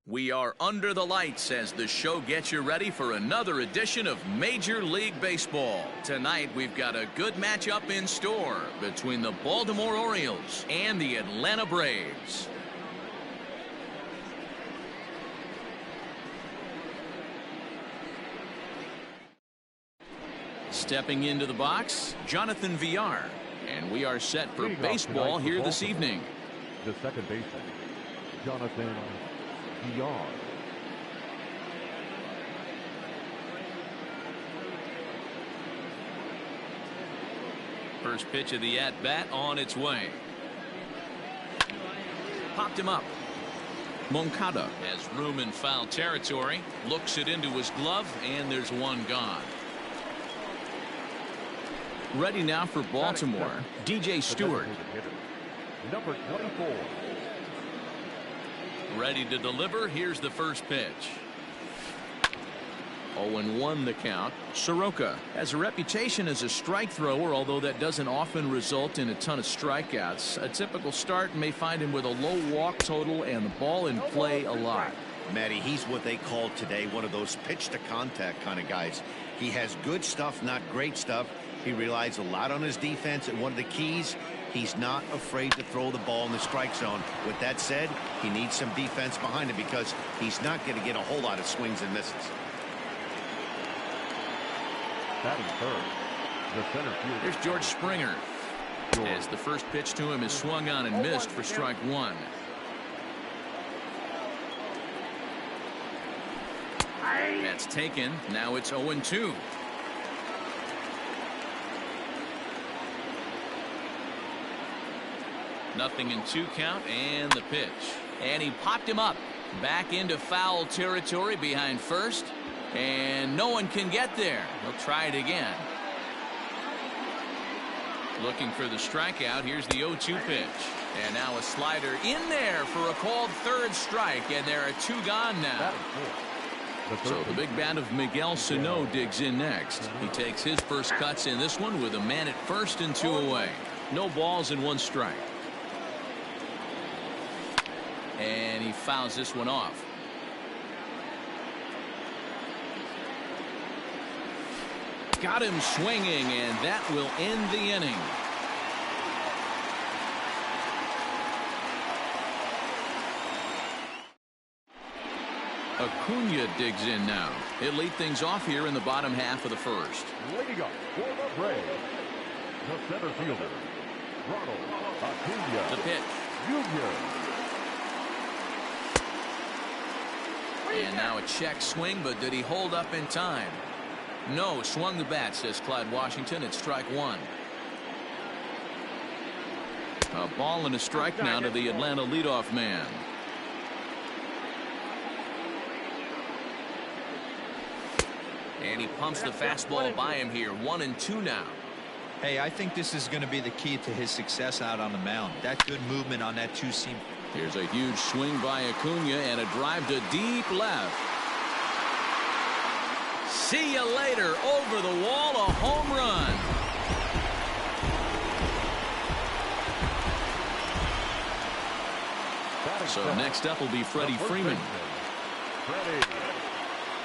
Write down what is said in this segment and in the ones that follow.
We are under the lights as the show gets you ready for another edition of Major League Baseball. Tonight, we've got a good matchup in store between the Baltimore Orioles and the Atlanta Braves. Stepping into the box, Jonathan Villar. And we are set for baseball here this evening. The second baseman, Jonathan Villar. First pitch of the at-bat on its way. Popped him up. Moncada has room in foul territory. Looks it into his glove, and there's one gone. Ready now for Baltimore, DJ Stewart. Number 24. Ready to deliver. Here's the first pitch. 0-1 the count. Soroka has a reputation as a strike thrower, although that doesn't often result in a ton of strikeouts. A typical start may find him with a low walk total and the ball in play a lot. Matty, he's what they call today one of those pitch to contact kind of guys. He has good stuff, not great stuff. He relies a lot on his defense, and one of the keys, he's not afraid to throw the ball in the strike zone. With that said, he needs some defense behind him because he's not going to get a whole lot of swings and misses. Batting third, the center fielder. Here's George Springer. As the first pitch to him is swung on and missed for strike one. That's taken. Now it's 0-2. Nothing in 2 count, and the pitch. And he popped him up. Back into foul territory behind first. And no one can get there. He'll try it again. Looking for the strikeout. Here's the 0-2 pitch. And now a slider in there for a called third strike. And there are 2 gone now. So the big bat of Miguel Sano digs in next. He takes his first cuts in this one with a man at first and 2 away. No balls and 1 strike. And he fouls this one off. Got him swinging, and that will end the inning. Acuna digs in now. He'll lead things off here in the bottom half of the first. Leading up for the Braves, the center fielder, Ronald Acuna. The pitch. Jr. And now a check swing, but did he hold up in time? No, swung the bat, says Clyde Washington. It's strike 1. A ball and a strike now to the Atlanta leadoff man. And he pumps the fastball by him here. 1-2 now. Hey, I think this is going to be the key to his success out on the mound. That good movement on that 2-seam. Here's a huge swing by Acuna and a drive to deep left. See you later. Over the wall, a home run. So next up will be Freddie Freeman.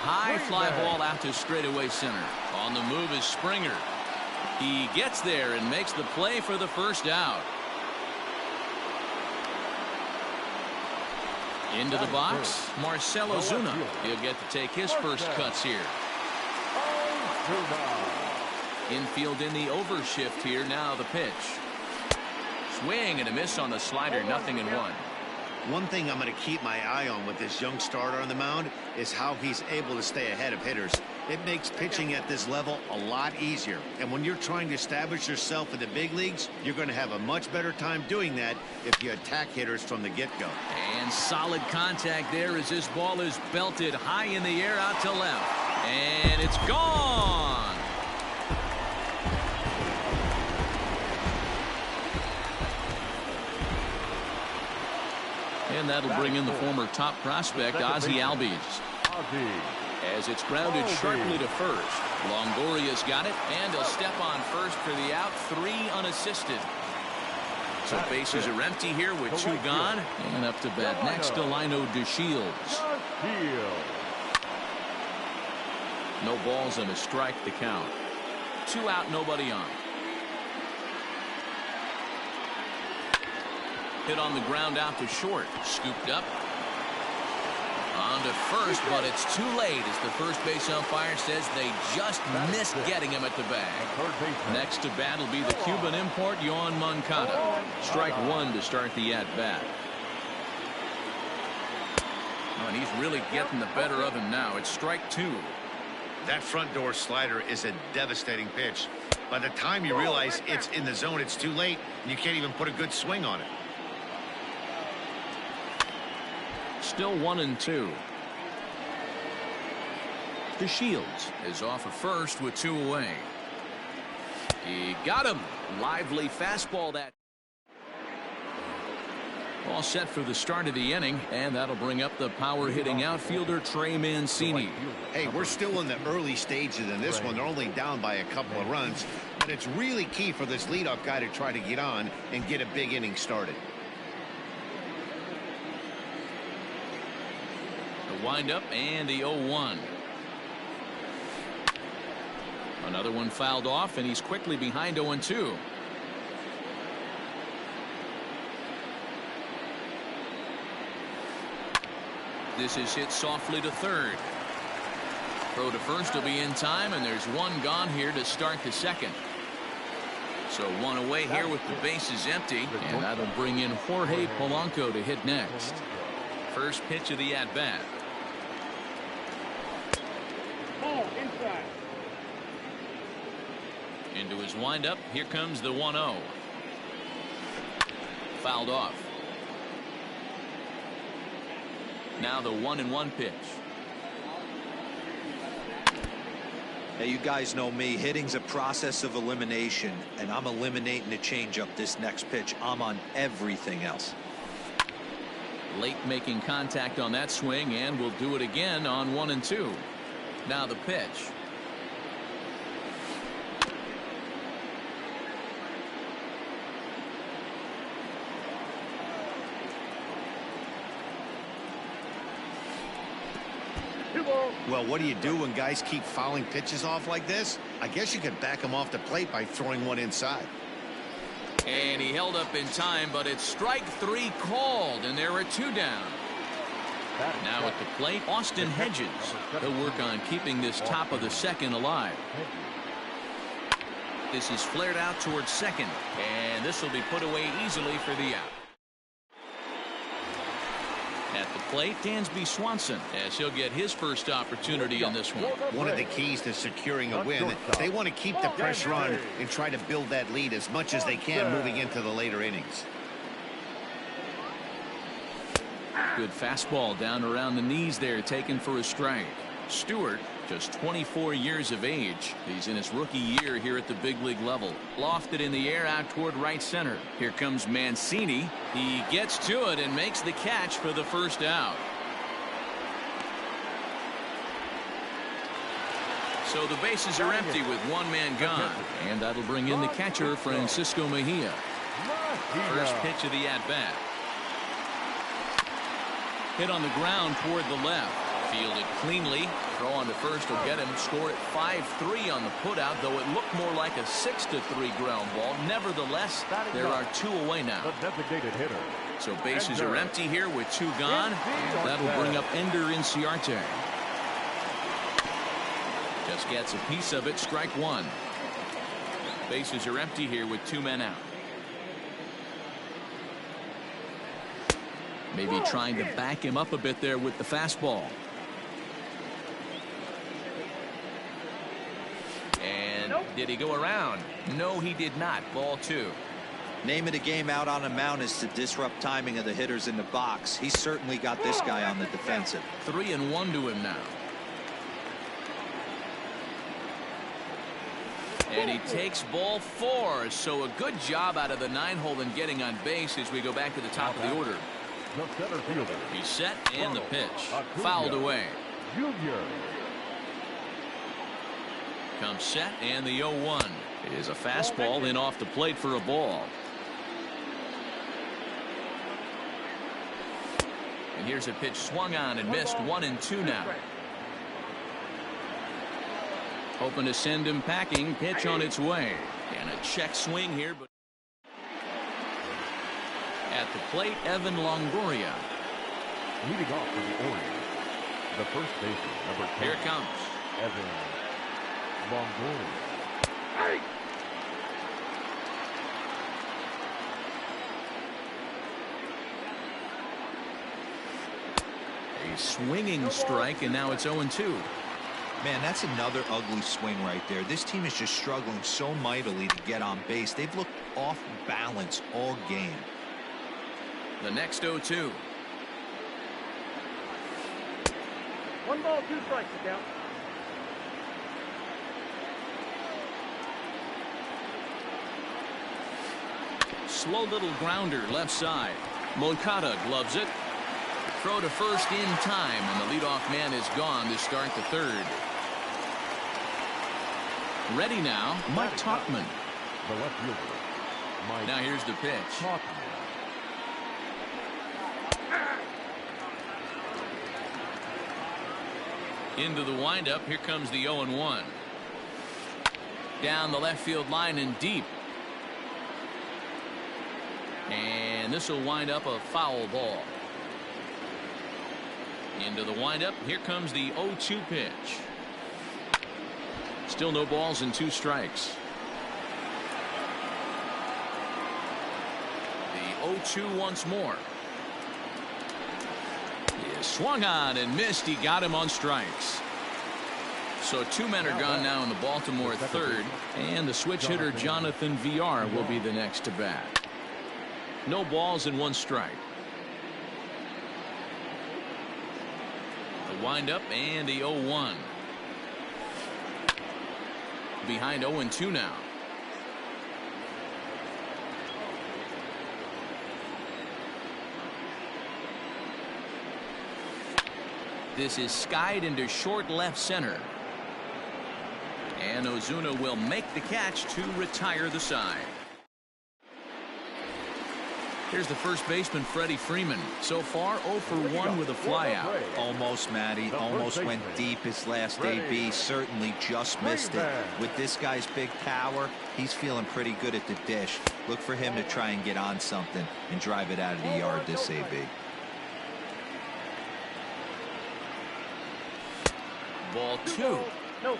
High fly ball out to straightaway center. On the move is Springer. He gets there and makes the play for the first out. Into the box, Marcell Ozuna. He'll get to take his first cuts here. Infield in the overshift here. Now the pitch. Swing and a miss on the slider. 0-1. One thing I'm going to keep my eye on with this young starter on the mound is how he's able to stay ahead of hitters. It makes pitching at this level a lot easier. And when you're trying to establish yourself in the big leagues, you're going to have a much better time doing that if you attack hitters from the get-go. And solid contact there as this ball is belted high in the air out to left. And it's gone. And that'll bring in the former top prospect, Ozzie Albies. As it's grounded sharply to first. Longoria's got it, and he'll step on first for the out. 3 unassisted. So bases are empty here with 2 gone. And up to bat next, Delino DeShields. No balls and a strike to count. 2 out, nobody on. Hit on the ground out to short. Scooped up. On to first, but it's too late as the first base umpire says they just missed getting him at the bag. Next to bat will be the Cuban import, Yoan Moncada. Strike 1 to start the at-bat. Oh, and he's really getting the better of him now. It's strike 2. That front door slider is a devastating pitch. By the time you realize it's in the zone, it's too late, and you can't even put a good swing on it. Still 1-2. DeShields is off of first with 2 away. He got him. Lively fastball that. All set for the start of the inning, and that'll bring up the power hitting outfielder Trey Mancini. Hey, we're still in the early stages in this one. They're only down by a couple of runs, but it's really key for this leadoff guy to try to get on and get a big inning started. The windup and the 0-1. Another one fouled off, and he's quickly behind 0-2. This is hit softly to third. Throw to first will be in time, and there's 1 gone here to start the second. So 1 away here with the bases empty, and that'll bring in Jorge Polanco to hit next. First pitch of the at-bat. Into his windup. Here comes the 1-0. Fouled off. Now the 1-1 pitch. Hey, you guys know me. Hitting's a process of elimination, and I'm eliminating the changeup this next pitch. I'm on everything else. Late making contact on that swing, and we'll do it again on 1-2. Now the pitch. Well, what do you do when guys keep fouling pitches off like this? I guess you could back them off the plate by throwing one inside. And he held up in time, but it's strike 3 called, and there are 2 down. Now at the plate, Austin Hedges. He'll work on keeping this top of the second alive. This is flared out towards second, and this will be put away easily for the out. At the plate, Dansby Swanson, as he'll get his first opportunity in this one. One of the keys to securing a win, they want to keep the pressure on and try to build that lead as much as they can moving into the later innings. Good fastball down around the knees there, taken for a strike. Stewart, just 24 years of age. He's in his rookie year here at the big league level. Lofted in the air out toward right center. Here comes Mancini. He gets to it and makes the catch for the first out. So the bases are empty with 1 man gone, and that'll bring in the catcher Francisco Mejia. First pitch of the at-bat. Hit on the ground toward the left. Fielded cleanly. Throw on to first will get him. Score at 5-3 on the putout, though it looked more like a 6-3 ground ball. Nevertheless, there are 2 away now. The designated hitter. So bases are empty here with 2 gone. That'll bring up Ender Inciarte. Just gets a piece of it. Strike 1. Bases are empty here with 2 men out. Maybe trying to back him up a bit there with the fastball. And did he go around? No, he did not. Ball 2. Name of the game out on the mound is to disrupt timing of the hitters in the box. He's certainly got this guy on the defensive. 3-1 to him now. And he takes ball 4. So a good job out of the 9-hole in getting on base as we go back to the top of the order. The center fielder. He's set and the pitch. Fouled away. Junior. Comes set and the 0-1 is a fastball in off the plate for a ball. And here's a pitch swung on and missed. 1-2 now. Hoping to send him packing. Pitch on its way. And a check swing here. But at the plate, Evan Longoria. Leading off for the Orioles, the first baseman, number 10. Here it comes. Evan Longoria. A swinging strike, and now it's 0-2. Man, that's another ugly swing right there. This team is just struggling so mightily to get on base. They've looked off balance all game. The next 0-2. 1 ball, 2 strikes, count. Slow little grounder left side. Moncada gloves it. Throw to first in time, and the leadoff man is gone to start the third. Ready now, Mike Tauchman. The left fielder, Mike. Now here's the pitch. Tauchman. Into the windup. Here comes the 0-1. Down the left field line and deep. And this will wind up a foul ball. Into the windup. Here comes the 0-2 pitch. Still no balls and 2 strikes. The 0-2 once more. He is swung on and missed. He got him on strikes. So 2 men are gone now in the Baltimore third, and the switch hitter Jonathan Villar will be the next to bat. No balls and 1 strike. The windup and the 0-1. Behind 0-2 now. This is skied into short left center. And Ozuna will make the catch to retire the side. Here's the first baseman, Freddie Freeman. So far, 0 for 1 with a flyout. Almost, Matty. Almost went deep his last AB. Certainly just missed it. With this guy's big power, he's feeling pretty good at the dish. Look for him to try and get on something and drive it out of the yard this AB. Ball 2.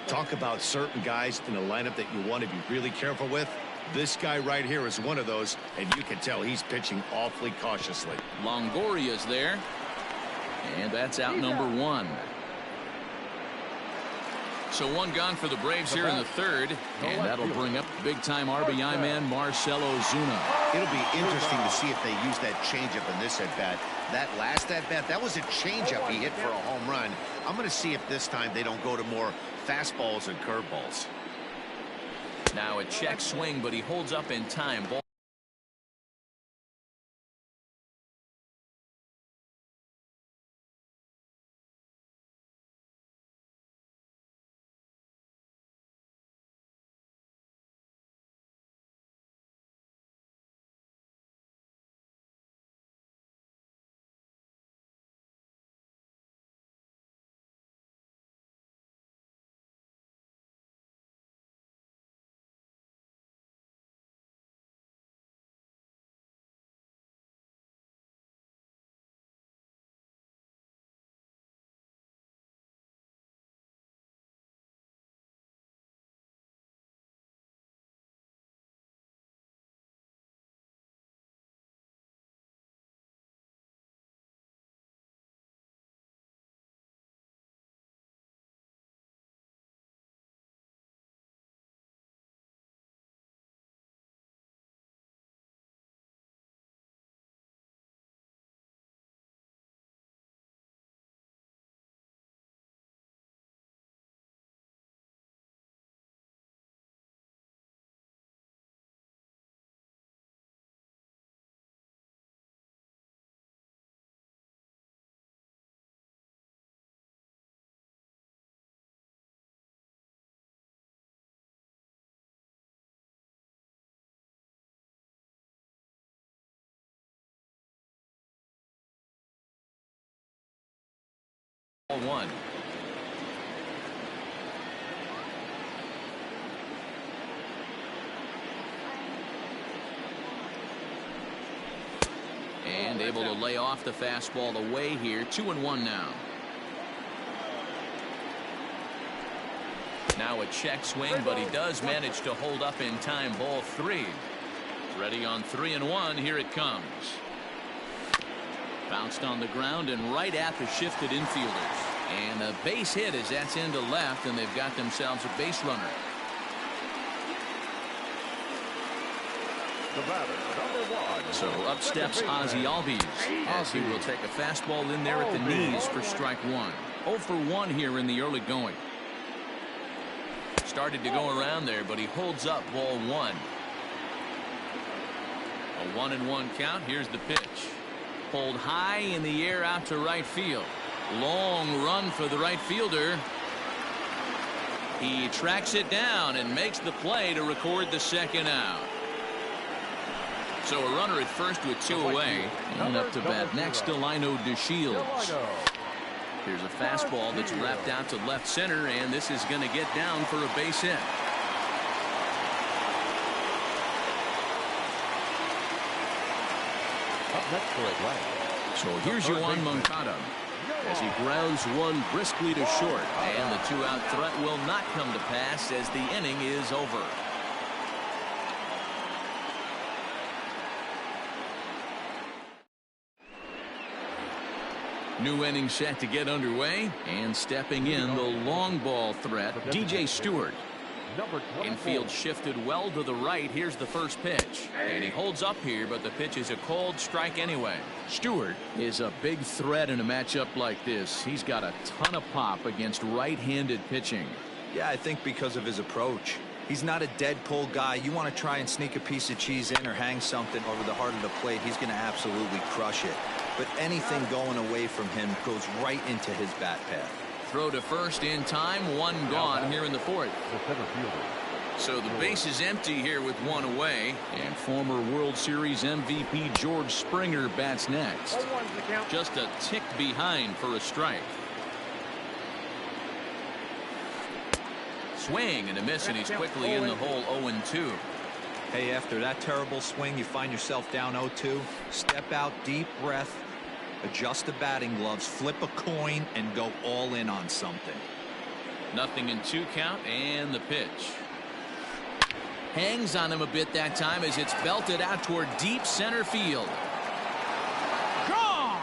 Talk about certain guys in the lineup that you want to be really careful with. This guy right here is one of those, and you can tell he's pitching awfully cautiously. Longoria's there. And that's out number 1. So 1 gone for the Braves here in the third. And that'll bring up big-time RBI man Marcell Ozuna. It'll be interesting to see if they use that changeup in this at-bat. That last at-bat, that was a changeup he hit for a home run. I'm going to see if this time they don't go to more fastballs and curveballs. Now a check swing, but he holds up in time. Ball 1. And able to lay off the fastball away here. 2-1 now. Now a check swing, but he does manage to hold up in time. Ball 3. Ready on 3-1. Here it comes. Bounced on the ground and right at the shifted infielders. And a base hit as that's into left, and they've got themselves a base runner. The batter, number 1. So up steps Ozzie Albies as he will take a fastball in there at the knees for strike 1. 0 for 1 here in the early going. Started to go around there, but he holds up ball 1. A 1-1 count. Here's the pitch. Pulled high in the air out to right field. Long run for the right fielder. He tracks it down and makes the play to record the second out. So a runner at first with 2 away. And up to bat next, Delino DeShields. Here's a fastball that's wrapped out to left center, and this is going to get down for a base hit. Up next for a play. So here's Yoán Moncada as he grounds one briskly to short, and the 2-out threat will not come to pass as the inning is over. New inning set to get underway, and stepping in the long ball threat, DJ Stewart. Infield shifted well to the right. Here's the first pitch, and he holds up here, but the pitch is a called strike anyway. Stewart is a big threat in a matchup like this. He's got a ton of pop against right-handed pitching. Yeah, I think because of his approach. He's not a dead pull guy. You want to try and sneak a piece of cheese in or hang something over the heart of the plate, he's going to absolutely crush it. But anything going away from him goes right into his bat path. Throw to first in time. 1 gone here in the 4th. So the base is empty here with 1 away. And former World Series MVP George Springer bats next. Just a tick behind for a strike. Swing and a miss, and he's quickly in the hole. 0-2. Hey, after that terrible swing, you find yourself down 0-2. Step out, deep breath, adjust the batting gloves, flip a coin, and go all in on something. 0-2 count, and the pitch. Hangs on him a bit that time as it's belted out toward deep center field. Gone!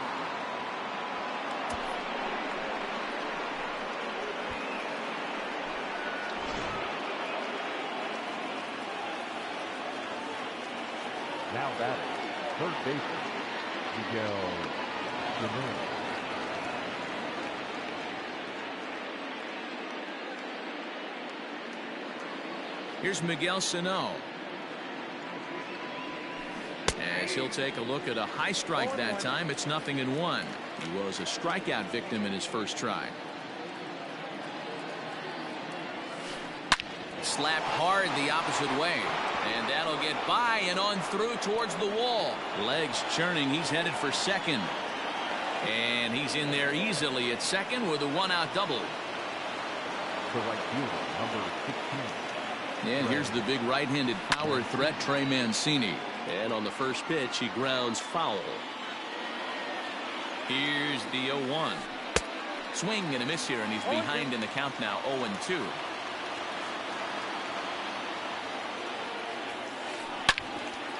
Now batting, third baseman, Miguel Sano. Here's Miguel Sano. As he'll take a look at a high strike that time. It's 0-1. He was a strikeout victim in his first try. Slapped hard the opposite way. And that'll get by and on through towards the wall. Legs churning. He's headed for second. And he's in there easily at second with a 1-out double. The right fielder, number 16. And here's the big right-handed power threat, Trey Mancini. And on the first pitch, he grounds foul. Here's the 0-1. Swing and a miss here, and he's behind in the count now. 0-2.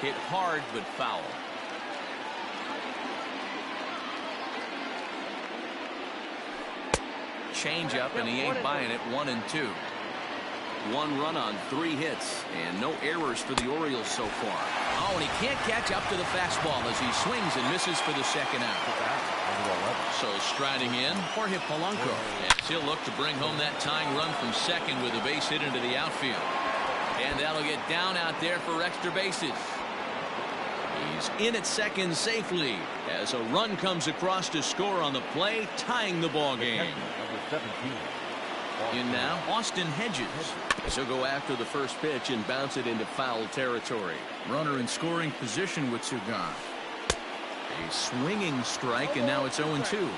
Hit hard, but foul. Change up, and he ain't buying it. 1-2. 1 run on 3 hits, and no errors for the Orioles so far. Oh, and he can't catch up to the fastball as he swings and misses for the second out. So striding in, Jorge Polanco, as he'll look to bring home that tying run from second with a base hit into the outfield. And that'll get down out there for extra bases. He's in at second safely as a run comes across to score on the play, tying the ball game. Number 17. In now, Austin Hedges. He'll go after the first pitch and bounce it into foul territory. Runner in scoring position with Sugan. A swinging strike, and now it's 0-2.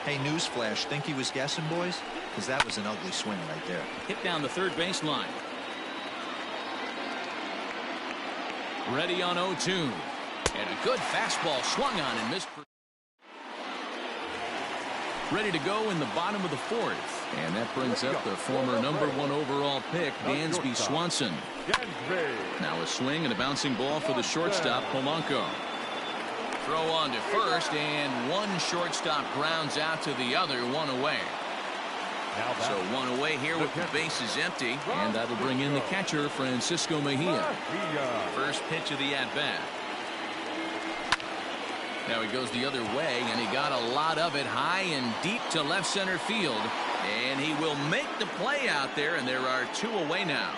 Hey, newsflash, think he was guessing, boys? Because that was an ugly swing right there. Hit down the third baseline. Ready on 0-2. And a good fastball swung on and missed. Ready to go in the bottom of the fourth. And that brings up the former #1 overall pick, Dansby Swanson. Now a swing and a bouncing ball for the shortstop, Polanco. Throw on to first, and one shortstop grounds out to the other, one away. So one away here with the bases empty, and that'll bring in the catcher, Francisco Mejia. First pitch of the at-bat. Now he goes the other way, and he got a lot of it high and deep to left center field. And he will make the play out there, and there are two away now.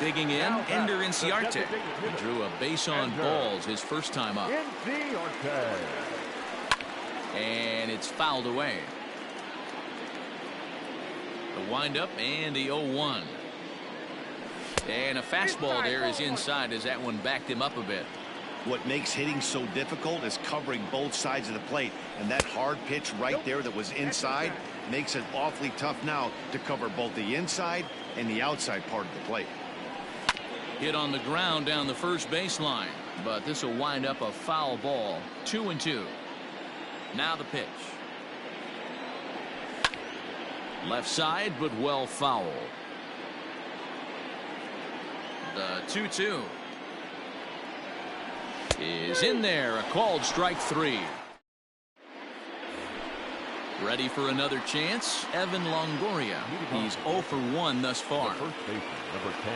Digging in, Ender Inciarte. He drew a base on balls his first time up. And it's fouled away. The windup and the 0-1. And a fastball there is inside as that one backed him up a bit. What makes hitting so difficult is covering both sides of the plate, and that hard pitch right there that was inside makes it awfully tough now to cover both the inside and the outside part of the plate. Hit on the ground down the first baseline, but this will wind up a foul ball. 2-2. Now the pitch. Left side, but well foul. The 2-2 is in there. A called strike 3. Ready for another chance, Evan Longoria. He's 0 for 1 thus far. First baseman, number 10,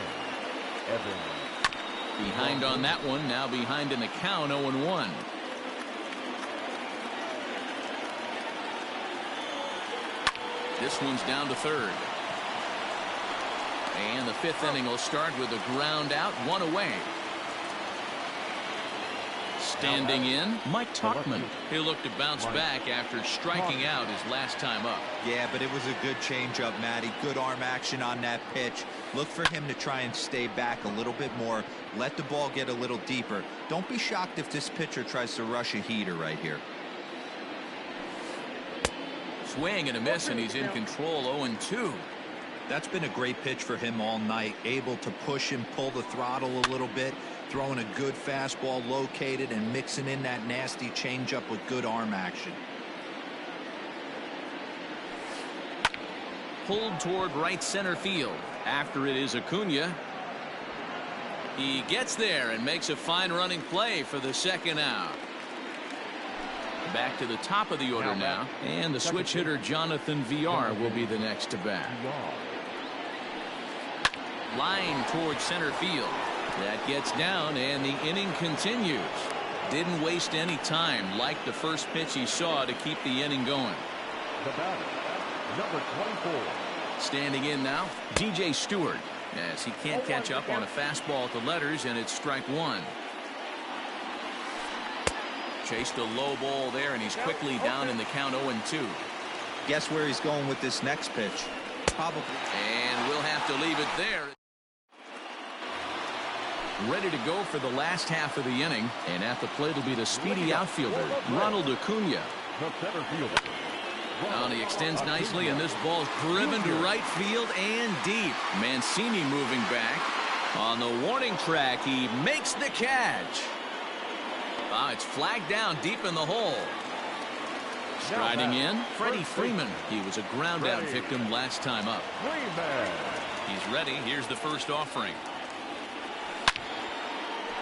Evan. Behind on that one, now behind in the count, 0-1. This one's down to third. And the fifth inning will start with a ground out, one away. Standing in, Mike Tauchman. He'll look to bounce back after striking out his last time up. Yeah, but it was a good changeup, Matty. Good arm action on that pitch. Look for him to try and stay back a little bit more. Let the ball get a little deeper. Don't be shocked if this pitcher tries to rush a heater right here. Swing and a miss, and he's in control. 0-2. That's been a great pitch for him all night. Able to push and pull the throttle a little bit. Throwing a good fastball located and mixing in that nasty changeup with good arm action. Pulled toward right center field. After it is Acuna. He gets there and makes a fine running play for the second out. Back to the top of the order now, and the switch hitter Jonathan Villar will be the next to bat. Line towards center field. That gets down, and the inning continues. Didn't waste any time, like the first pitch he saw, to keep the inning going. The batter, number 24. Standing in now, DJ Stewart, as he can't catch up on a fastball at the letters, and it's strike one. Chased a low ball there, and he's quickly down in the count. 0-2. Guess where he's going with this next pitch? Probably. And we'll have to leave it there. Ready to go for the last half of the inning, and at the plate will be the speedy outfielder, Ronald Acuna. The center fielder. Well, he extends nicely, and this ball is driven to right field and deep. Mancini moving back. On the warning track, he makes the catch. It's flagged down deep in the hole. Striding in, Freddie Freeman. He was a ground out victim last time up. He's ready. Here's the first offering.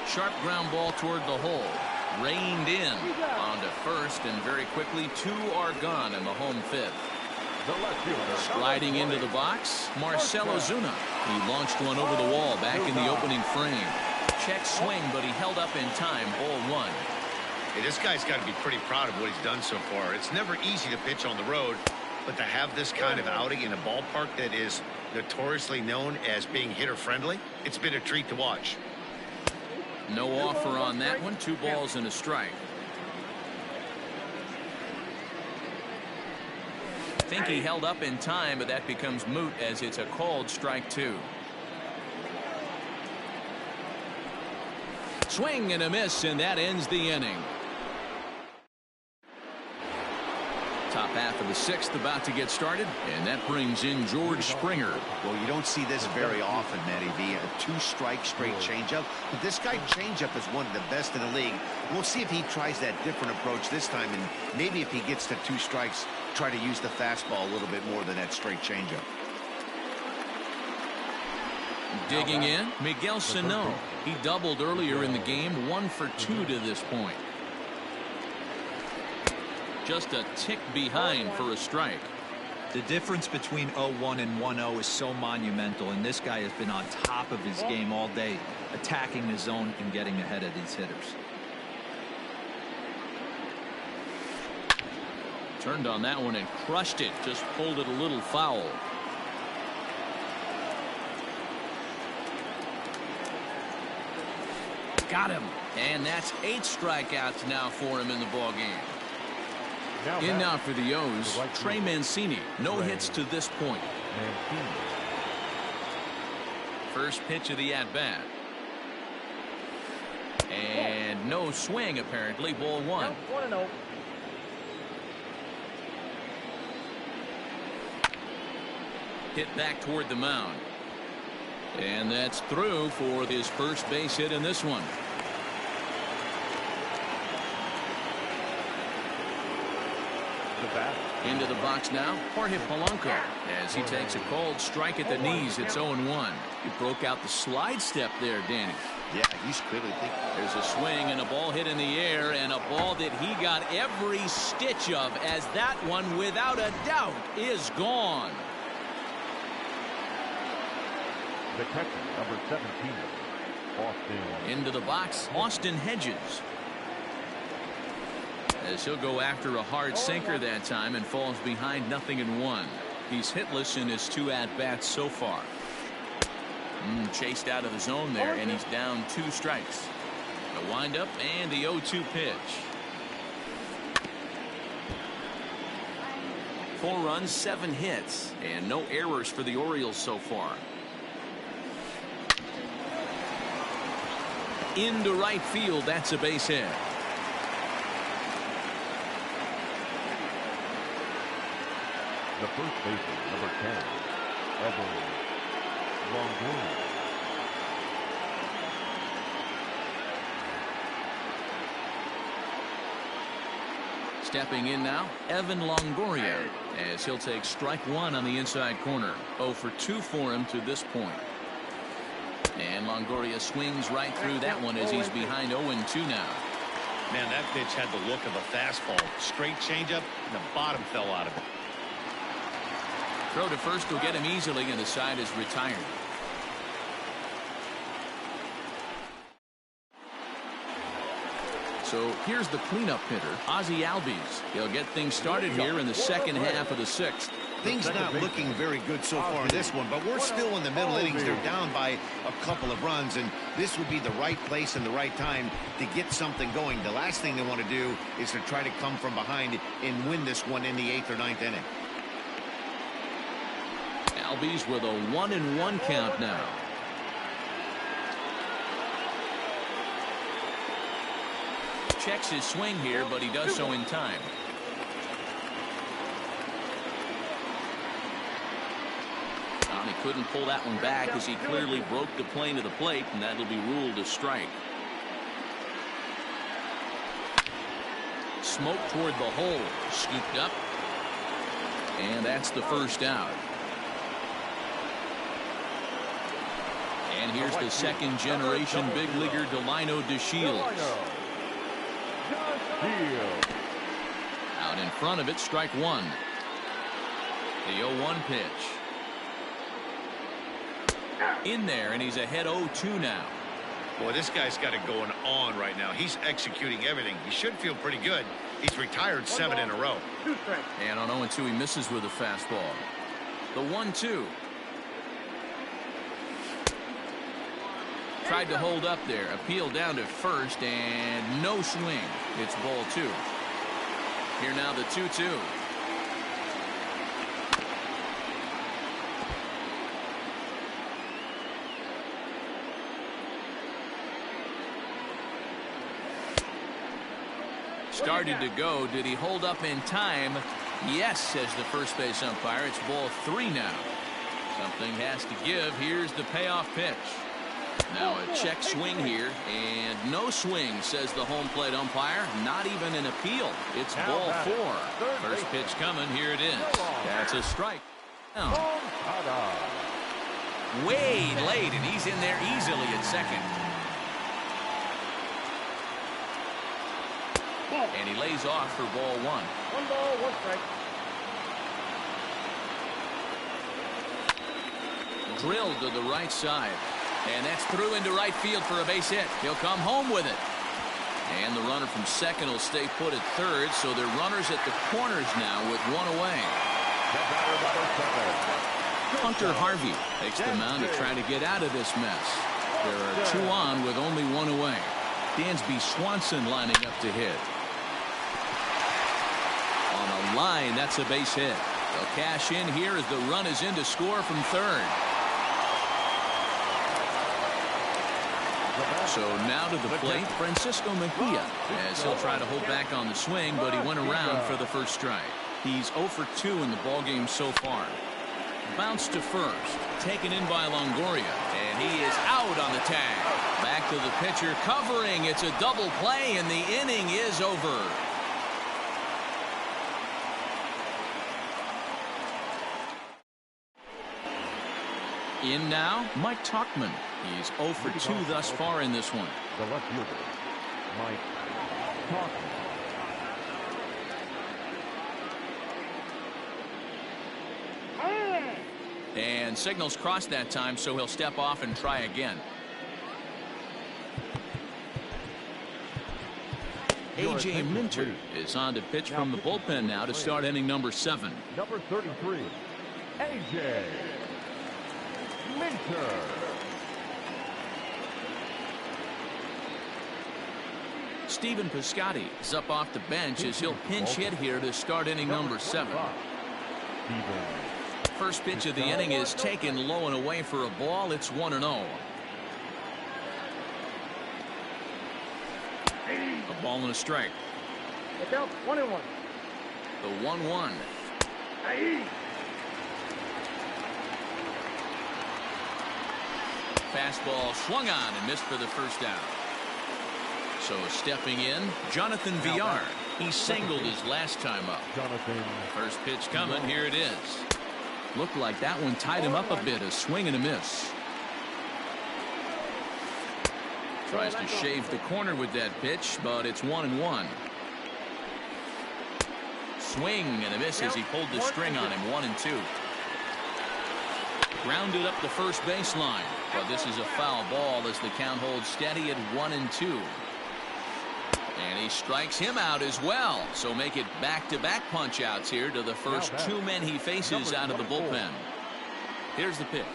Sharp ground ball toward the hole. Reined in on to first, and very quickly two are gone in the home fifth. Sliding into the box, Marcell Ozuna. He launched one over the wall back in the opening frame. Check swing, but he held up in time. Ball one. Hey, this guy's got to be pretty proud of what he's done so far. It's never easy to pitch on the road, but to have this kind of outing in a ballpark that is notoriously known as being hitter-friendly, it's been a treat to watch. No offer on that one. 2 balls and a strike. I think he held up in time, but that becomes moot as it's a called strike 2. Swing and a miss, and that ends the inning. Top half of the sixth about to get started, and that brings in George Springer. Well, you don't see this very often, Matty V. A two-strike straight changeup. But this guy changeup is one of the best in the league. We'll see if he tries that different approach this time, and maybe if he gets to 2 strikes, try to use the fastball a little bit more than that straight changeup. Digging in, Miguel Sano. He doubled earlier in the game, 1 for 2 to this point. Just a tick behind for a strike. The difference between 0-1 and 1-0 is so monumental, and this guy has been on top of his game all day, attacking the zone and getting ahead of these hitters. Turned on that one and crushed it. Just pulled it a little foul. Got him. And that's 8 strikeouts now for him in the ball game. In now for the O's, Trey Mancini. No hits to this point. First pitch of the at-bat. And no swing, apparently. Ball 1. 1-0. Hit back toward the mound. And that's through for his first base hit in this one. Into the box now, Jorge Polanco, as he takes a cold strike at the knees. It's 0-1. He broke out the slide step there, Danny. Yeah, he's clearly thinking. There's a swing and a ball hit in the air, and a ball that he got every stitch of, as that one, without a doubt, is gone. The catcher, number 17, Austin. Into the box, Austin Hedges. As he'll go after a hard sinker that time and falls behind 0-1. He's hitless in his 2 at-bats so far. Chased out of the zone there, and he's down 2 strikes. The windup and the 0-2 pitch. 4 runs, 7 hits, and no errors for the Orioles so far. Into right field, that's a base hit. The first baseman, number 10, Evan Longoria. Stepping in now, Evan Longoria, as he'll take strike 1 on the inside corner. 0 for 2 for him to this point. And Longoria swings right through that one as he's behind 0-2 now. Man, that pitch had the look of a fastball. Straight changeup, and the bottom fell out of it. Throw to first will get him easily, and the side is retired. So here's the cleanup hitter, Ozzie Albies. He'll get things started here in the second half of the 6th. Things not looking very good so far in this one, but we're still in the middle innings. They're down by a couple of runs, and this would be the right place and the right time to get something going. The last thing they want to do is to try to come from behind and win this one in the 8th or 9th inning. Albies with a 1-1 count now. Checks his swing here, but he does so in time. He couldn't pull that one back as he clearly broke the plane of the plate, and that'll be ruled a strike. Smoke toward the hole, scooped up, and that's the first out. And here's the second generation big leaguer Delino DeShields. Out in front of it, strike 1. The 0-1 pitch. In there, and he's ahead 0-2 now. Boy, this guy's got it going on right now. He's executing everything. He should feel pretty good. He's retired 7 in a row. And on 0-2, he misses with a fastball. The 1-2. Tried to hold up there. Appeal down to first, and no swing. It's ball 2. Here now the 2-2. Started to go. Did he hold up in time? Yes, says the first base umpire. It's ball 3 now. Something has to give. Here's the payoff pitch. Now a check swing here, and no swing, says the home plate umpire. Not even an appeal. It's ball 4. First pitch coming. Here it is. That's a strike. Now, way late, and he's in there easily at second. And he lays off for ball 1. 1 ball, 1 strike. Drilled to the right side. And that's through into right field for a base hit. He'll come home with it. And the runner from second will stay put at third, so they're runners at the corners now with 1 away. Hunter Harvey takes the mound to try to get out of this mess. There are 2 on with only 1 away. Dansby Swanson lining up to hit. On a line, that's a base hit. They'll cash in here as the run is in to score from third. So now to the plate, Francisco Mejia, as he'll try to hold back on the swing, but he went around for the first strike. He's 0 for 2 in the ballgame so far. Bounce to first, taken in by Longoria, and he is out on the tag. Back to the pitcher, covering. It's a double play, and the inning is over. In now, Mike Tauchman. He's 0 for 2 thus far in this one. The left fielder, Mike Tauchman. And signals crossed that time, so he'll step off and try again. A.J. Minter is on to pitch from the bullpen now to start inning number 7. Number 33, A.J. Minter. Stephen Piscotty is up off the bench as he'll pinch hit here to start inning number 7. First pitch of the inning is taken low and away for a ball. It's 1-0. A ball and a strike. Look out, 1-1. The 1-1. Fastball swung on and missed for the first out. So stepping in, Jonathan Villar. He singled his last time up. First pitch coming. Here it is. Looked like that one tied him up a bit. A swing and a miss. Tries to shave the corner with that pitch, but it's 1-1. Swing and a miss as he pulled the string on him. 1-2. Grounded up the first baseline, but this is a foul ball as the count holds steady at 1-2. And he strikes him out as well. So make it back-to-back punch-outs here to the first 2 men he faces out of the bullpen. Here's the pitch.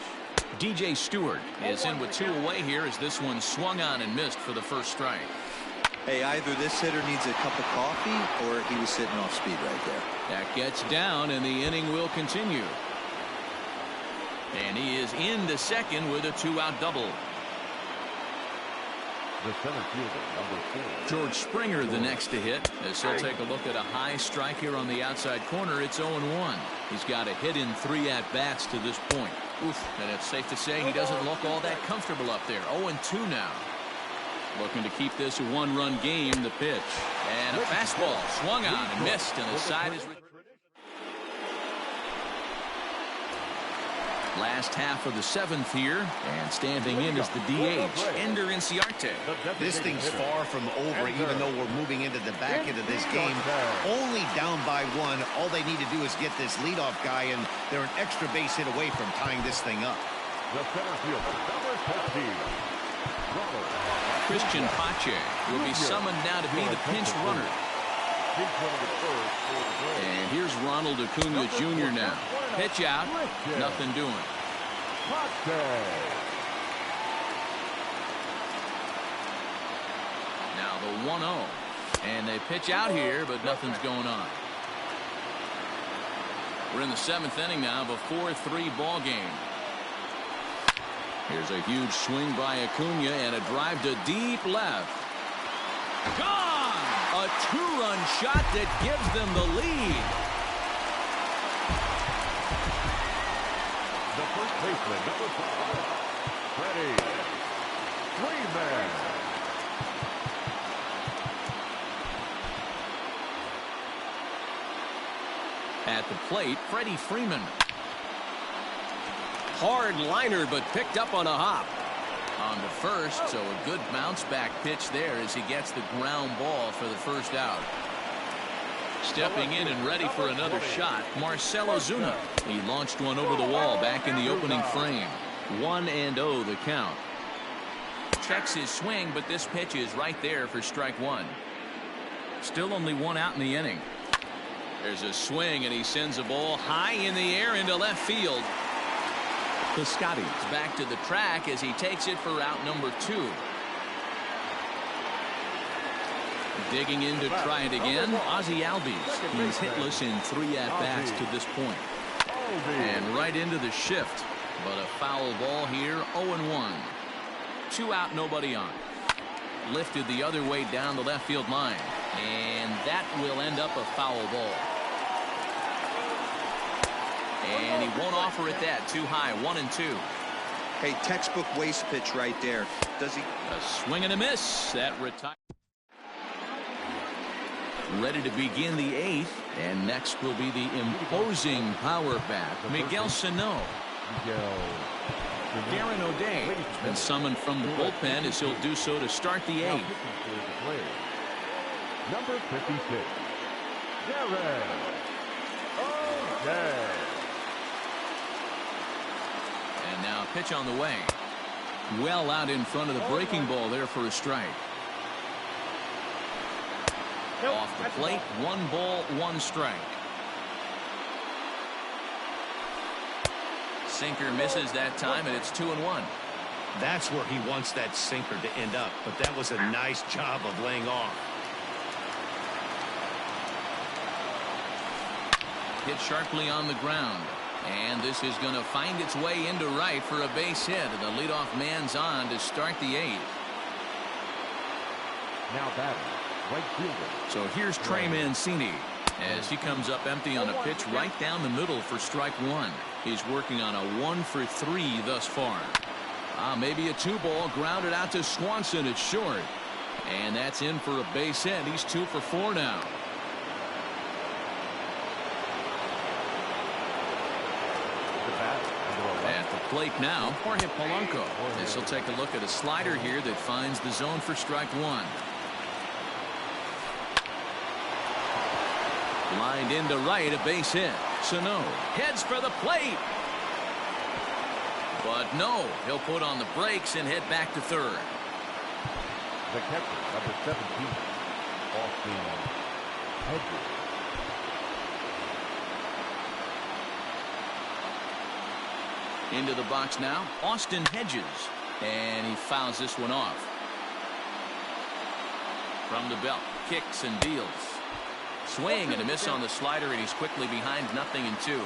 DJ Stewart is in with 2 away here as this one swung on and missed for the first strike. Hey, either this hitter needs a cup of coffee or he was sitting off speed right there. That gets down, and the inning will continue. And he is into second with a 2-out double. The center fielder, number 4. George Springer the next to hit as he'll take a look at a high strike here on the outside corner. It's 0-1. He's got a hit in 3 at-bats to this point. Oof, and it's safe to say he doesn't look all that comfortable up there. 0-2 now. Looking to keep this a 1-run game. The pitch. And a fastball swung on and missed, and the side is... Last half of the 7th here, and standing in is the DH, Ender Inciarte. This thing's far from over, even though we're moving into the back end of this game. Only down by 1. All they need to do is get this leadoff guy, and they're an extra base hit away from tying this thing up. The center fielder, number 14, Christian Pache will be summoned now to be the pinch runner. And here's Ronald Acuna Jr. now. Pitch out, nothing doing. Now the 1-0. And they pitch out here, but nothing's going on. We're in the 7th inning now of a 4-3 ball game. Here's a huge swing by Acuna and a drive to deep left. Gone! A 2-run shot that gives them the lead. first baseman, number 5, Freddie Freeman. At the plate, Freddie Freeman. Hard liner, but picked up on a hop. On to first, so a good bounce back pitch there as he gets the ground ball for the first out. Stepping in and ready for another shot, Marcell Ozuna. He launched one over the wall back in the opening frame. 1-0 the count. Checks his swing, but this pitch is right there for strike one. Still only one out in the inning. There's a swing, and he sends a ball high in the air into left field. Piscotty's back to the track as he takes it for out number 2. Digging in to try it again, Ozzie Albies. He's hitless in 3 at-bats to this point. And right into the shift. But a foul ball here, 0-1. 2 out, nobody on. Lifted the other way down the left field line. And that will end up a foul ball. And he won't offer it that. Too high, 1-2. Hey, textbook waste pitch right there. Does he? A swing and a miss. That retires. Ready to begin the 8th. And next will be the imposing power bat, Miguel Sano. Darren O'Day has been summoned from the bullpen as he'll do so to start the 8th. Number 56, Darren O'Day. And now pitch on the way. Well out in front of the breaking ball there for a strike. Off the plate, 1 ball, 1 strike. Sinker misses that time, and it's 2-1. That's where he wants that sinker to end up, but that was a nice job of laying off. Hit sharply on the ground. And this is going to find its way into right for a base hit. And the leadoff man's on to start the 8th. Now batting, right fielder. So here's Trey Mancini as he comes up empty on a pitch right down the middle for strike 1. He's working on a 1-for-3 thus far. Maybe a 2-ball grounded out to Swanson. It's short. And that's in for a base hit. He's 2 for 4 now. At the plate now, Jorge Polanco. This will take a look at a slider here that finds the zone for strike 1. Lined into right, a base hit. Sano heads for the plate. But no, he'll put on the brakes and head back to third. The catcher, number 17, Austin Hedges. Into the box now, Austin Hedges. And he fouls this one off. From the belt, kicks and deals. Swing and a miss on the slider, and he's quickly behind 0-2.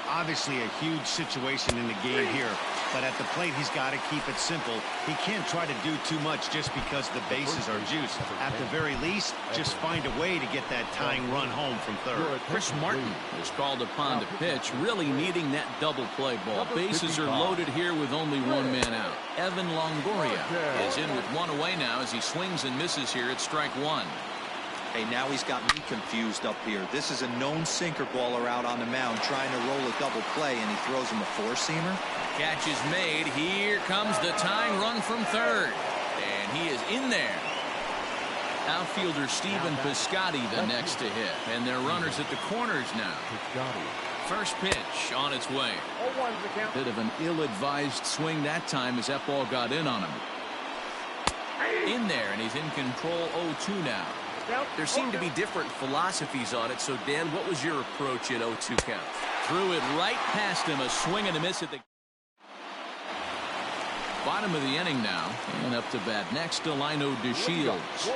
Obviously a huge situation in the game here, but at the plate he's got to keep it simple. He can't try to do too much just because the bases are juiced. At the very least, just find a way to get that tying run home from third. Chris Martin is called upon to pitch, really needing that double play ball. Bases are loaded here with only 1 man out. Evan Longoria is in with 1 away now as he swings and misses here at strike 1. Hey, now he's got me confused up here. This is a known sinker baller out on the mound trying to roll a double play, and he throws him a 4-seamer. Catch is made. Here comes the tying run from third. And he is in there. Outfielder Stephen Piscotty the next to hit. And they're runners at the corners now. First pitch on its way. Bit of an ill-advised swing that time as that ball got in on him. In there, and he's in control 0-2 now. There seem to be different philosophies on it. So, Dan, what was your approach at 0-2 count? Threw it right past him. A swing and a miss at the bottom of the inning now. And up to bat next, Delino DeShields.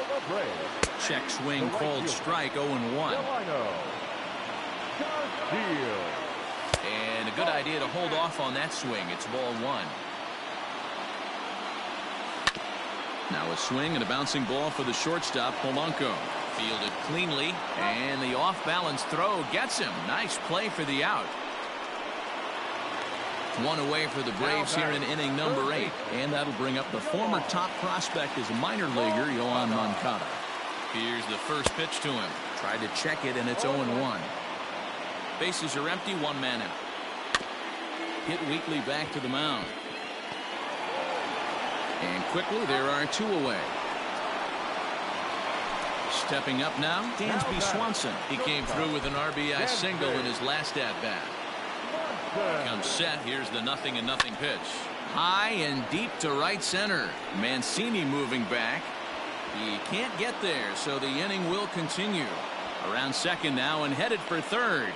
Check swing called strike, 0-1. And a good idea to hold off on that swing. It's ball 1. Now a swing and a bouncing ball for the shortstop, Polanco. Fielded cleanly, and the off-balance throw gets him. Nice play for the out. One away for the Braves here in inning number 8. And that'll bring up the former top prospect as a minor leaguer, Yoán Moncada. Here's the first pitch to him. Tried to check it, and it's 0-1. Bases are empty, 1 man out. Hit Wheatley back to the mound. And quickly there are 2 away. Stepping up now, Dansby Swanson. He came through with an RBI single in his last at-bat. Comes set. Here's the 0-0 pitch. High and deep to right center. Mancini moving back. He can't get there, so the inning will continue. Around second now and headed for third.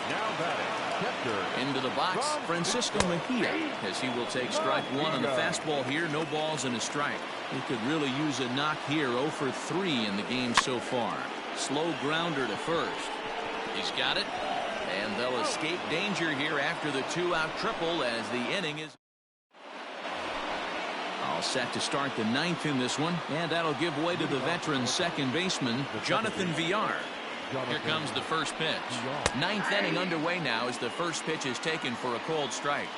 Now batting, catcher. Into the box, Francisco Mejia, as he will take strike 1 on the fastball here. No balls and a strike. He could really use a knock here. 0 for 3 in the game so far. Slow grounder to first. He's got it. And they'll escape danger here after the 2-out triple as the inning is all set to start the 9th in this one. And that'll give way to the veteran second baseman, Jonathan Villar. Here comes the first pitch. 9th inning underway now as the first pitch is taken for a called strike.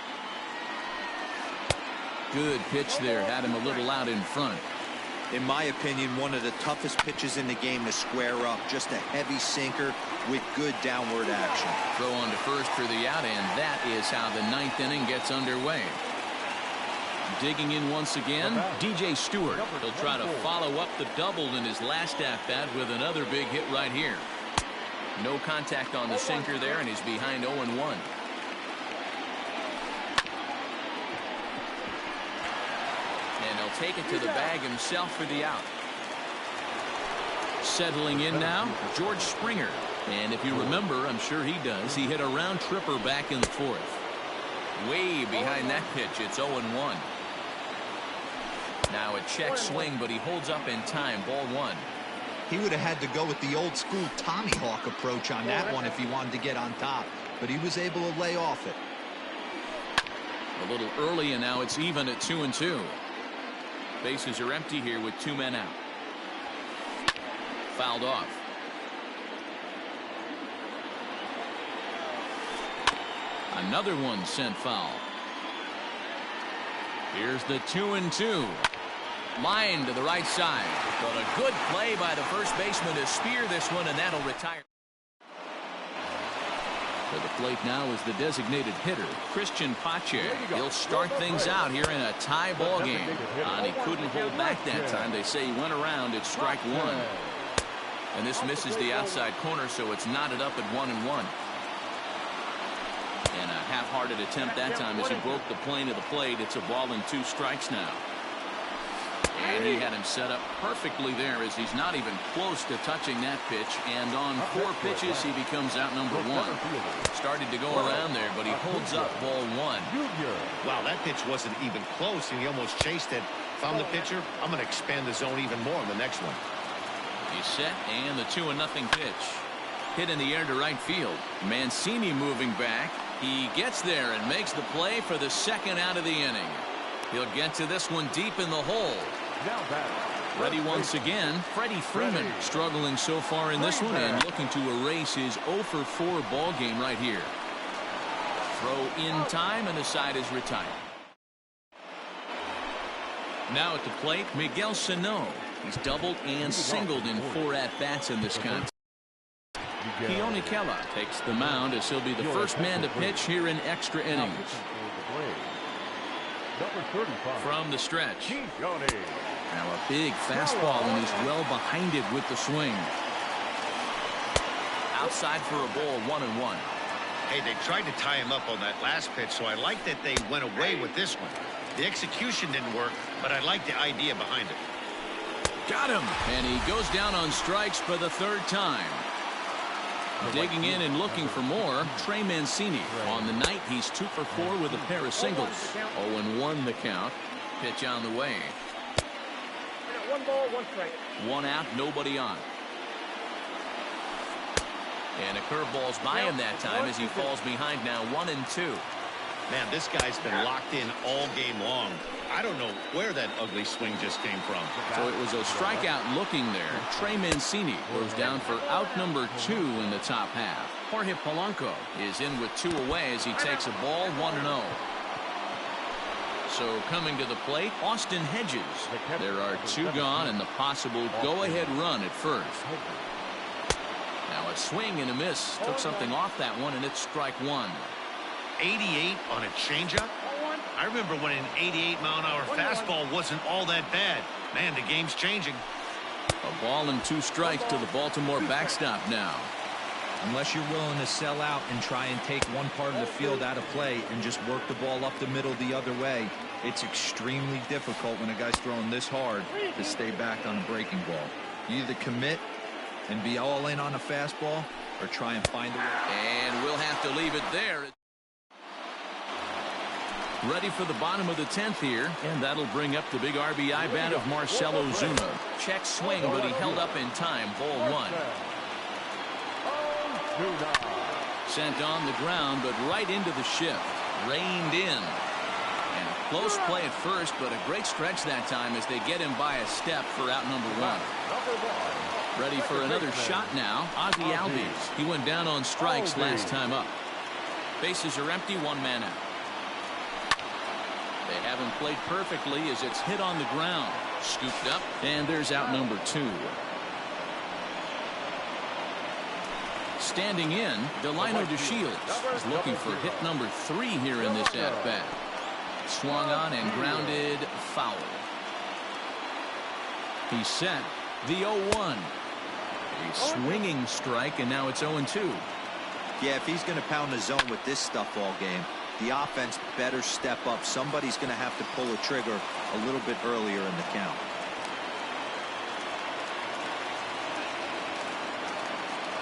Good pitch there. Had him a little out in front. In my opinion, one of the toughest pitches in the game to square up. Just a heavy sinker with good downward action. Throw on to first for the out, and that is how the 9th inning gets underway. Digging in once again, DJ Stewart. He'll try to follow up the double in his last at-bat with another big hit right here. No contact on the sinker there, and he's behind 0-1. And he'll take it to the bag himself for the out. Settling in now, George Springer. And if you remember, I'm sure he does, he hit a round tripper back in the 4th. Way behind that pitch, it's 0-1. Now a check swing, but he holds up in time. Ball 1. He would have had to go with the old school Tommy Hawk approach on that one if he wanted to get on top, but he was able to lay off it. A little early, and now it's even at 2-2. Bases are empty here with 2 men out. Fouled off. Another one sent foul. Here's the 2-2. Line to the right side. But a good play by the first baseman to spear this one, and that'll retire. To the plate now is the designated hitter, Christian Pache. He'll start things out here in a tie ball game. And he couldn't hold back that time. They say he went around at strike 1. And this misses the outside corner, so it's knotted up at 1-1. And a half-hearted attempt that time as he broke the plane of the plate. It's a ball and 2 strikes now. And he had him set up perfectly there as he's not even close to touching that pitch. And on 4 pitches, he becomes out number 1. Started to go around there, but he holds up ball 1. Wow, that pitch wasn't even close, and he almost chased it. Found the pitcher. I'm going to expand the zone even more in the next one. He's set, and the 2-0 pitch. Hit in the air to right field. Mancini moving back. He gets there and makes the play for the 2nd out of the inning. He'll get to this one deep in the hole. Ready once again, Freddie Freeman, struggling so far in this one and looking to erase his 0 for 4 ball game right here. Throw in time, and the side is retired. Now at the plate, Miguel Sano. He's doubled and singled in 4 at-bats in this contest. Keone Kela takes the mound as he'll be the first man to pitch here in extra innings. From the stretch. Now a big fastball, and he's well behind it with the swing. Outside for a ball, 1-1. Hey, they tried to tie him up on that last pitch, so I like that they went away with this one. The execution didn't work, but I like the idea behind it. Got him. And he goes down on strikes for the 3rd time. Digging in and looking for more, Trey Mancini. On the night, he's 2 for 4 with a pair of singles. 0-1 the count. Pitch on the way. 1 ball, 1 strike. 1 out, nobody on. And a curveball's by him that time as he falls behind now 1-2. Man, this guy's been locked in all game long. I don't know where that ugly swing just came from. So it was a strikeout looking there. Trey Mancini goes down for out number 2 in the top half. Jorge Polanco is in with 2 away as he takes a ball 1-0. So coming to the plate, Austin Hedges. There are 2 gone and the possible go-ahead run at first. Now a swing and a miss. Took something off that one, and it's strike 1. 88 on a changeup? I remember when an 88-mile-an-hour fastball wasn't all that bad. Man, the game's changing. A ball and 2 strikes to the Baltimore backstop now. Unless you're willing to sell out and try and take one part of the field out of play and just work the ball up the middle the other way, it's extremely difficult when a guy's throwing this hard to stay back on a breaking ball. You either commit and be all in on a fastball or try and find a way. And we'll have to leave it there. Ready for the bottom of the 10th here, and that'll bring up the big RBI bat of Marcell Ozuna. Check swing, but he held up in time. Ball 1. Sent on the ground, but right into the shift. Reined in. And a close play at first, but a great stretch that time as they get him by a step for out number 1. Ready for another shot now. Ozzie Albies. He went down on strikes last time up. Bases are empty, 1 man out. They have him played perfectly as it's hit on the ground. Scooped up, and there's out number 2. Standing in, Delino DeShields is looking for hit number 3 here in this at-bat. Swung on and grounded foul. He's set. The 0-1. A swinging strike, and now it's 0-2. Yeah, if he's going to pound the zone with this stuff all game, the offense better step up. Somebody's going to have to pull a trigger a little bit earlier in the count.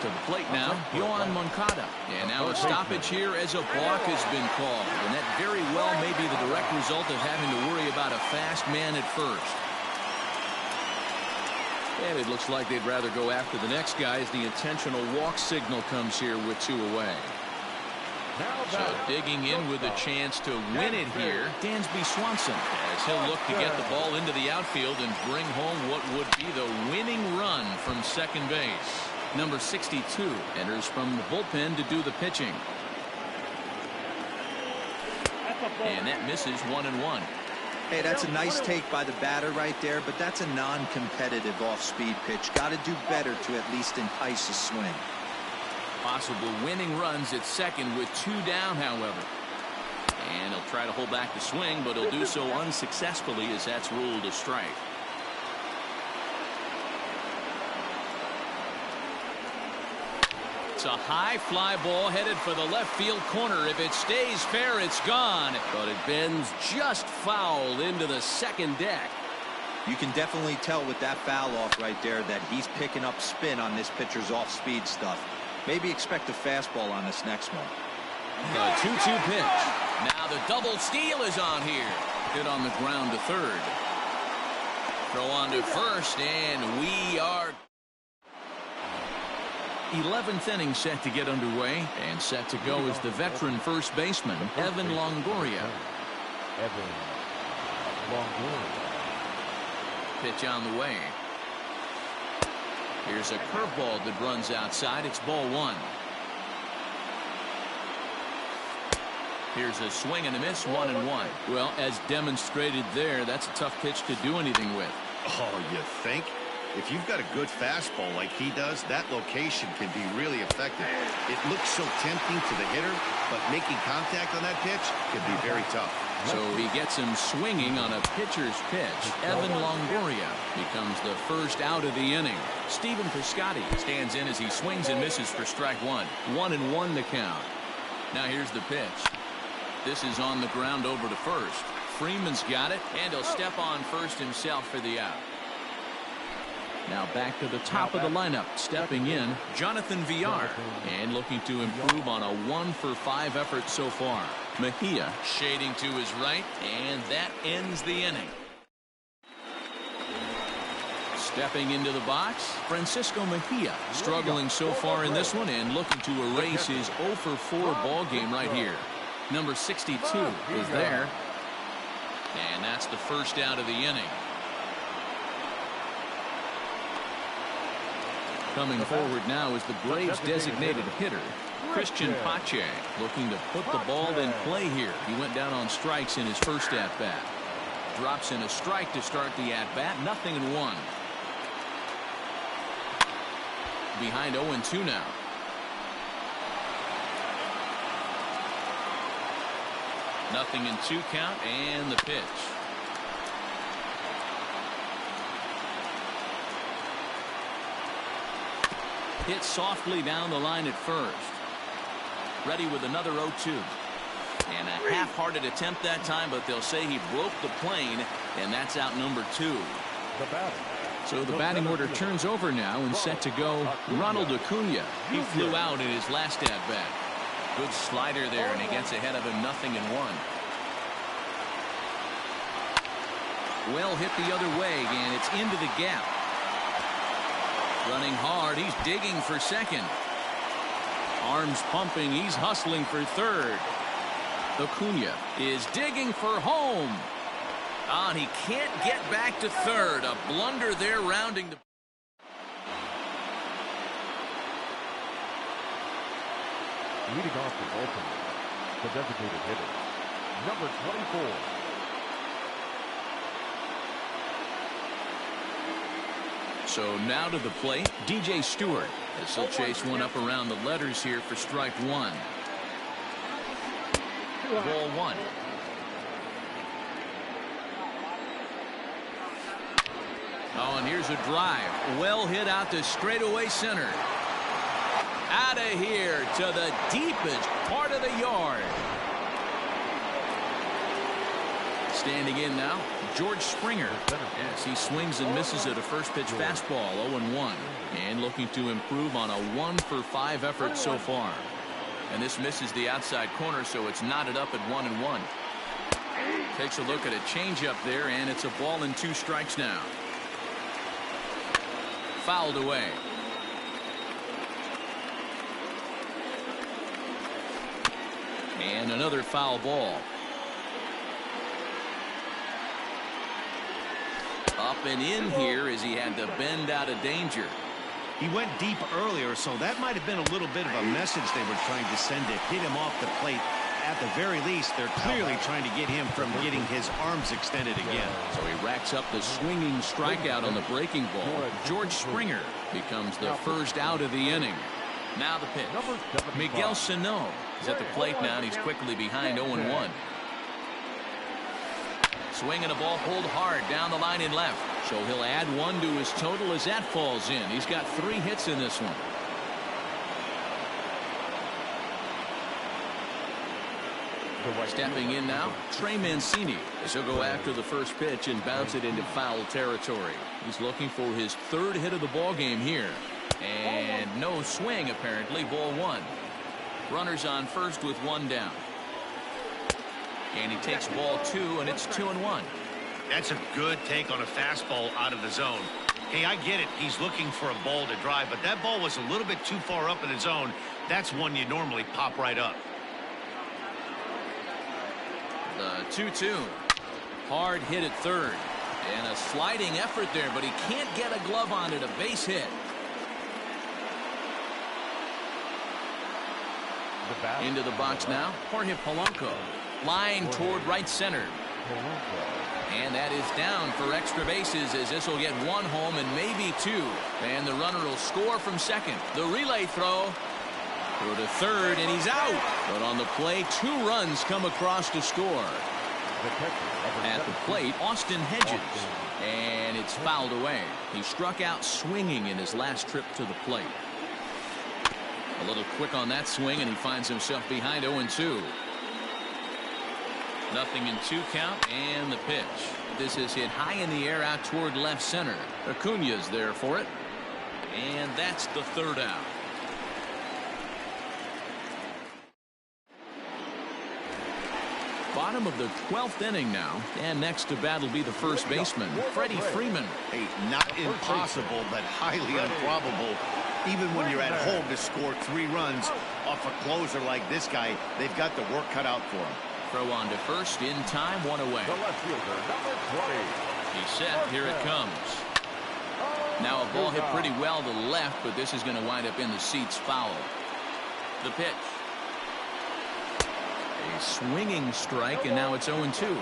To the plate now, Yoan Moncada. And now a stoppage here as a balk has been called. And that very well may be the direct result of having to worry about a fast man at first. And it looks like they'd rather go after the next guy as the intentional walk signal comes here with 2 away. So digging in with a chance to win it here, Dansby Swanson, as he'll look to get the ball into the outfield and bring home what would be the winning run from second base. Number 62 enters from the bullpen to do the pitching. And that misses 1-1. Hey, that's a nice take by the batter right there, but that's a non-competitive off-speed pitch. Got to do better to at least entice a swing. Possible winning runs at second with 2 down, however. And he'll try to hold back the swing, but he'll do so unsuccessfully as that's ruled a strike. It's a high fly ball headed for the left field corner. If it stays fair, it's gone. But it bends just foul into the second deck. You can definitely tell with that foul off right there that he's picking up spin on this pitcher's off-speed stuff. Maybe expect a fastball on this next one. The 2-2 pitch. Now the double steal is on here. Hit on the ground to third. Throw on to first, and we are 11th inning set to get underway, and set to go is the veteran first baseman, Evan Longoria. Pitch on the way. Here's a curveball that runs outside. It's ball 1. Here's a swing and a miss, 1-1. Well, as demonstrated there, that's a tough pitch to do anything with. Oh, you think? If you've got a good fastball like he does, that location can be really effective. It looks so tempting to the hitter, but making contact on that pitch can be very tough. So he gets him swinging on a pitcher's pitch. Evan Longoria becomes the first out of the inning. Stephen Piscotty stands in as he swings and misses for strike 1. 1-1 the count. Now here's the pitch. This is on the ground over to first. Freeman's got it, and he'll step on first himself for the out. Now back to the top of the lineup, stepping in, Jonathan Villar, and looking to improve on a 1-for-5 effort so far. Mejia shading to his right, and that ends the inning. Stepping into the box, Francisco Mejia, struggling so far in this one and looking to erase his 0-for-4 ball game right here. Number 62 is there. And that's the first out of the inning. Coming forward now is the Braves' designated hitter, Christian Pache, looking to put the ball in play here. He went down on strikes in his first at-bat. Drops in a strike to start the at-bat. 0-1. Behind 0-2 now. Nothing in 2 count, and the pitch. Hit softly down the line at first. Ready with another 0-2. And a half-hearted attempt that time, but they'll say he broke the plane, and that's out number 2. So the batting order turns over now and set to go Ronald Acuna. He flew out in his last at-bat. Good slider there, and he gets ahead of him 0-1. Well hit the other way, and it's into the gap. Running hard, he's digging for second. Arms pumping, he's hustling for third. Acuna is digging for home. And he can't get back to third. A blunder there rounding the... Leading off the Baltimore, the designated hitter, number 24. So now to the plate, DJ Stewart, as he'll chase one up around the letters here for strike 1. Ball 1. Oh, and here's a drive. Well hit out to straightaway center. Out of here to the deepest part of the yard. Standing in now, George Springer. Yes, he swings and misses at a first pitch fastball, 0-1. And looking to improve on a 1-for-5 effort so far. And this misses the outside corner, so it's knotted up at 1-1. Takes a look at a changeup there, and it's a ball and 2 strikes now. Fouled away. And another foul ball. Up and in here as he had to bend out of danger. He went deep earlier, so that might have been a little bit of a message they were trying to send to hit him off the plate. At the very least, they're clearly trying to get him from getting his arms extended again. So he racks up the swinging strikeout on the breaking ball. George Springer becomes the first out of the inning. Now the pitch. Miguel Sano is at the plate now, and he's quickly behind 0-1. Swinging a ball pulled hard down the line and left. So he'll add 1 to his total as that falls in. He's got 3 hits in this one. Stepping in now, Trey Mancini, as he'll go after the first pitch and bounce it into foul territory. He's looking for his 3rd hit of the ball game here. And no swing, apparently. Ball 1. Runners on first with 1 down. And he takes ball 2, and it's 2-1. That's a good take on a fastball out of the zone. Hey, I get it. He's looking for a ball to drive, but that ball was a little bit too far up in the zone. That's one you normally pop right up. The 2-2. Hard hit at third. And a sliding effort there, but he can't get a glove on it. A base hit. Into the box now, Jorge Polanco. Line toward right center. And that is down for extra bases, as this will get 1 home and maybe 2. And the runner will score from second. The relay throw. Throw to third, and he's out. But on the play, 2 runs come across to score. At the plate, Austin Hedges. And it's fouled away. He struck out swinging in his last trip to the plate. A little quick on that swing, and he finds himself behind 0-2. Nothing in 2 count, and the pitch. This is hit high in the air out toward left center. Acuna's there for it. And that's the 3rd out. Bottom of the 12th inning now, and next to bat will be the first baseman, Freddie Freeman. Hey, not impossible, but highly improbable. Even when you're at home to score 3 runs, Off a closer like this guy, they've got the work cut out for him. Throw on to first in time, 1 away. The left fielder, number 20. He's set. Here it comes. Now a ball hit pretty well to the left, but this is going to wind up in the seats foul. The pitch. A swinging strike, and now it's 0-2.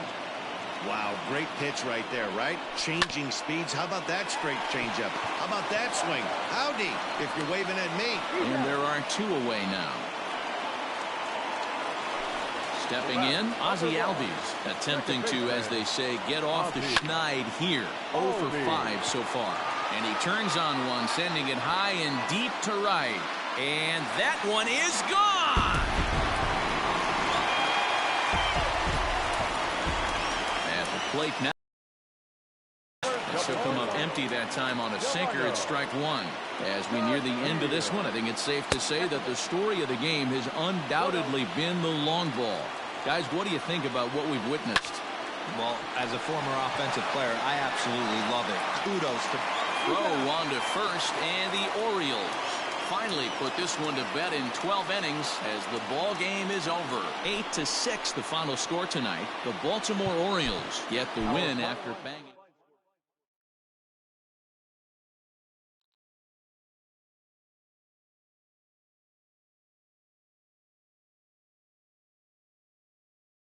Wow, great pitch right there, right? Changing speeds. How about that straight changeup? How about that swing? Howdy, if you're waving at me. And there are 2 away now. Stepping in, Ozzie Albies, attempting to, as they say, get off the schneid here. 0 for 5 so far. And he turns on one, sending it high and deep to right. And that one is gone! At the plate now. This will come up empty that time on a sinker at strike 1. As we near the end of this one, I think it's safe to say that the story of the game has undoubtedly been the long ball. Guys, what do you think about what we've witnessed? Well, as a former offensive player, I absolutely love it. Kudos to Throw on to first, and the Orioles finally put this one to bed in 12 innings as the ball game is over. 8-6 the final score tonight. The Baltimore Orioles get the win after banging.